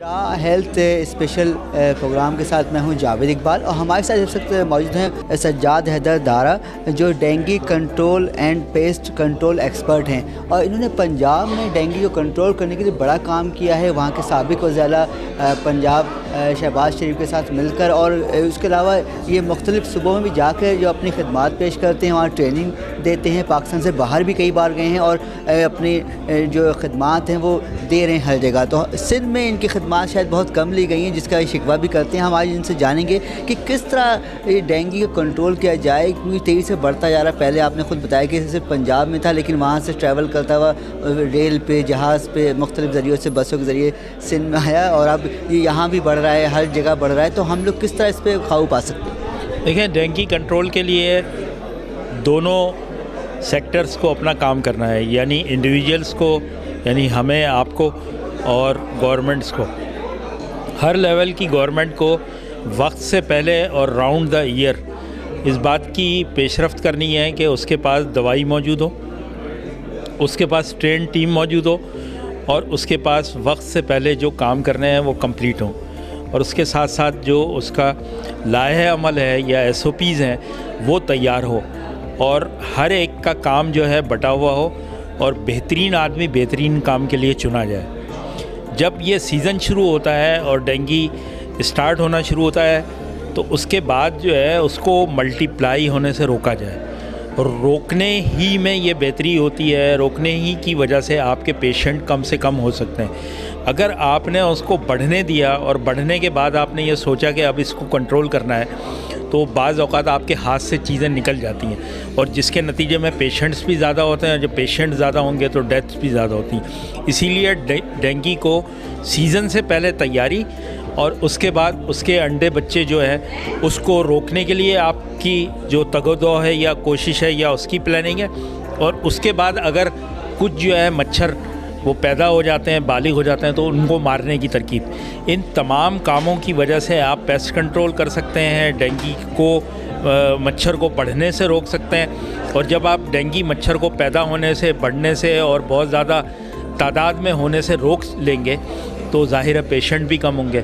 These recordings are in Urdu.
ہیلتھ اسپیشل پروگرام کے ساتھ میں ہوں جاوید اقبال، اور ہمارے ساتھ اس وقت موجود ہیں سجاد حیدر دارا جو dengue control and paste control expert ہیں، اور انہوں نے پنجاب میں ڈینگی کو کنٹرول کرنے کے لیے بڑا کام کیا ہے، وہاں کے سابق وزیر اعلیٰ پنجاب شہباز شریف کے ساتھ مل کر، اور اس کے علاوہ یہ مختلف صوبوں میں بھی جا کر جو اپنی خدمات پیش کرتے ہیں، وہاں ٹریننگ دیتے ہیں، پاکستان سے باہر بھی کئی بار گئے ہیں اور اپنی جو خدمات ہیں وہ دے رہے ہیں ہر جگہ۔ تو سندھ میں ان کی خدمات شاید بہت کم لی گئی ہیں، جس کا شکوہ بھی کرتے ہیں۔ ہم آج ان سے جانیں گے کہ کس طرح ڈینگی کو کنٹرول کیا جائے، کیونکہ تیزی سے بڑھتا جا رہا ہے۔ پہلے آپ نے خود بتایا کہ صرف پنجاب میں تھا، لیکن وہاں سے ٹریول کرتا ہوا ریل پہ، جہاز پہ، مختلف ذریعوں سے، بسوں کے ذریعے سندھ میں آیا، اور اب یہ یہاں بھی بڑھ رہا ہے، ہر جگہ بڑھ رہا ہے۔ تو ہم لوگ کس طرح اس پہ قابو پا سکتے ہیں؟ دیکھیں، ڈینگی کنٹرول کے لیے دونوں سیکٹرز کو اپنا کام کرنا ہے، یعنی انڈیویجولس کو، یعنی ہمیں، آپ کو، اور گورنمنٹس کو۔ ہر لیول کی گورنمنٹ کو وقت سے پہلے اور راؤنڈ دا ایئر اس بات کی پیش رفت کرنی ہے کہ اس کے پاس دوائی موجود ہو، اس کے پاس ٹرین ٹیم موجود ہو، اور اس کے پاس وقت سے پہلے جو کام کرنے ہیں وہ کمپلیٹ ہوں، اور اس کے ساتھ ساتھ جو اس کا لائحہ عمل ہے یا SOPs ہیں وہ تیار ہو، اور ہر ایک کا کام جو ہے بٹا ہوا ہو، اور بہترین آدمی بہترین کام کے لیے چنا جائے۔ جب یہ سیزن شروع ہوتا ہے اور ڈینگی اسٹارٹ ہونا شروع ہوتا ہے تو اس کے بعد جو ہے اس کو ملٹی پلائی ہونے سے روکا جائے، اور روکنے ہی میں یہ بہتری ہوتی ہے، روکنے ہی کی وجہ سے آپ کے پیشنٹ کم سے کم ہو سکتے ہیں۔ اگر آپ نے اس کو بڑھنے دیا اور بڑھنے کے بعد آپ نے یہ سوچا کہ اب اس کو کنٹرول کرنا ہے، تو بعض اوقات آپ کے ہاتھ سے چیزیں نکل جاتی ہیں، اور جس کے نتیجے میں پیشنٹس بھی زیادہ ہوتے ہیں، جب پیشنٹ زیادہ ہوں گے تو ڈیتھس بھی زیادہ ہوتی ہیں۔ اسی لیے ڈینگی کو سیزن سے پہلے تیاری، اور اس کے بعد اس کے انڈے بچے جو ہے اس کو روکنے کے لیے آپ کی جو تگ و دو ہے یا کوشش ہے یا اس کی پلاننگ ہے، اور اس کے بعد اگر کچھ جو ہے مچھر وہ پیدا ہو جاتے ہیں، بالغ ہو جاتے ہیں، تو ان کو مارنے کی ترکیب۔ ان تمام کاموں کی وجہ سے آپ پیسٹ کنٹرول کر سکتے ہیں، ڈینگی کو مچھر کو بڑھنے سے روک سکتے ہیں، اور جب آپ ڈینگی مچھر کو پیدا ہونے سے، بڑھنے سے اور بہت زیادہ تعداد میں ہونے سے روک لیں گے تو ظاہر ہے پیشنٹ بھی کم ہوں گے۔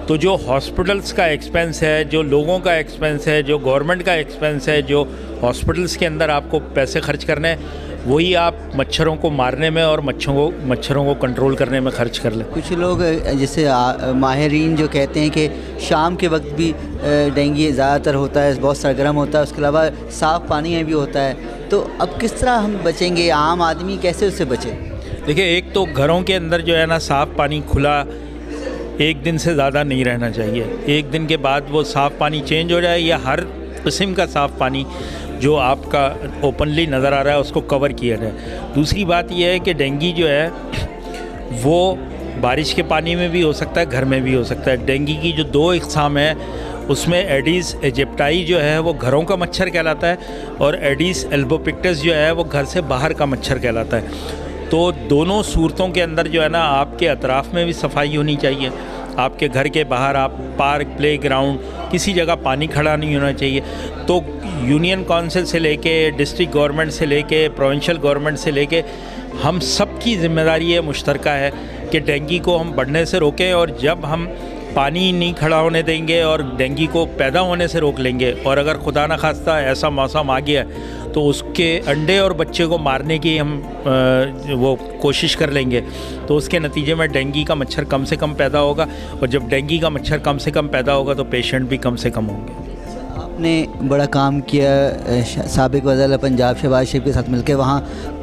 تو جو ہاسپٹلس کا ایکسپینس ہے، جو لوگوں کا ایکسپینس ہے، جو گورنمنٹ کا ایکسپینس ہے، جو ہاسپٹلس کے اندر آپ کو پیسے خرچ کرنے ہیں، وہی آپ مچھروں کو مارنے میں اور مچھروں کو کنٹرول کرنے میں خرچ کر لیں۔ کچھ لوگ جیسے ماہرین جو کہتے ہیں کہ شام کے وقت بھی ڈینگی زیادہ تر ہوتا ہے، بہت سرگرم ہوتا ہے، اس کے علاوہ صاف پانی میں بھی ہوتا ہے، تو اب کس طرح ہم بچیں گے؟ عام آدمی کیسے اس سے بچے؟ دیکھیں، ایک تو گھروں کے اندر جو ہے نا صاف پانی کھلا ایک دن سے زیادہ نہیں رہنا چاہیے، ایک دن کے بعد وہ صاف پانی چینج ہو جائے، یا ہر قسم کا صاف پانی جو آپ کا اوپنلی نظر آ رہا ہے اس کو کور کیا جائے۔ دوسری بات یہ ہے کہ ڈینگی جو ہے وہ بارش کے پانی میں بھی ہو سکتا ہے، گھر میں بھی ہو سکتا ہے۔ ڈینگی کی جو دو اقسام ہیں، اس میں ایڈیز ایجپٹائی جو ہے وہ گھروں کا مچھر کہلاتا ہے، اور ایڈیز البوپکٹس جو ہے وہ گھر سے باہر کا مچھر کہلاتا ہے۔ تو دونوں صورتوں کے اندر جو ہے نا آپ کے اطراف میں بھی صفائی ہونی چاہیے، آپ کے گھر کے باہر، آپ پارک، پلے گراؤنڈ، کسی جگہ پانی کھڑا نہیں ہونا چاہیے۔ تو یونین کونسل سے لے کے ڈسٹرکٹ گورنمنٹ سے لے کے پروونشل گورنمنٹ سے لے کے ہم سب کی ذمہ داری ہے، مشترکہ ہے کہ ڈینگی کو ہم بڑھنے سے روکیں، اور جب ہم پانی نہیں کھڑا ہونے دیں گے اور ڈینگی کو پیدا ہونے سے روک لیں گے، اور اگر خدا نخواستہ ایسا موسم آ گیا تو اس کے انڈے اور بچے کو مارنے کی ہم وہ کوشش کر لیں گے، تو اس کے نتیجے میں ڈینگی کا مچھر کم سے کم پیدا ہوگا، اور جب ڈینگی کا مچھر کم سے کم پیدا ہوگا تو پیشنٹ بھی کم سے کم ہوں گے۔ آپ نے بڑا کام کیا سابق وزیر اعلیٰ پنجاب شہباز شریف کے ساتھ مل کے، وہاں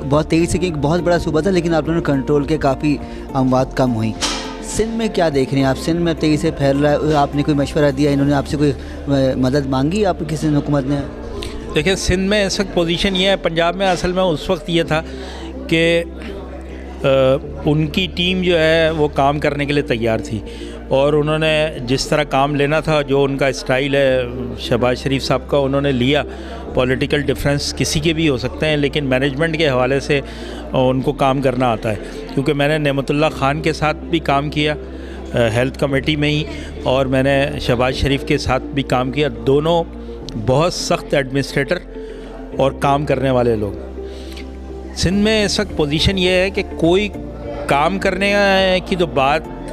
بہت تیزی سے، کیونکہ بہت بڑا صوبہ تھا، لیکن آپ نے کنٹرول کے کافی اموات کم ہوئیں۔ سندھ میں کیا دیکھ رہے ہیں آپ؟ سندھ میں تیزی سے پھیل رہا ہے، آپ نے کوئی مشورہ دیا، انہوں نے آپ سے کوئی مدد مانگی آپ کسی حکومت نے؟ دیکھیں، سندھ میں اس وقت پوزیشن یہ ہے، پنجاب میں اصل میں اس وقت یہ تھا کہ ان کی ٹیم جو ہے وہ کام کرنے کے لیے تیار تھی، اور انہوں نے جس طرح کام لینا تھا، جو ان کا اسٹائل ہے شہباز شریف صاحب کا، انہوں نے لیا۔ پولیٹیکل ڈفرینس کسی کے بھی ہو سکتے ہیں، لیکن مینجمنٹ کے حوالے سے ان کو کام کرنا آتا ہے، کیونکہ میں نے نعمت اللہ خان کے ساتھ بھی کام کیا ہیلتھ کمیٹی میں ہی، اور میں نے شہباز شریف کے ساتھ بھی کام کیا۔ دونوں بہت سخت ایڈمنسٹریٹر اور کام کرنے والے لوگ۔ سندھ میں اس وقت پوزیشن یہ ہے کہ کوئی کام کرنے کی تو بات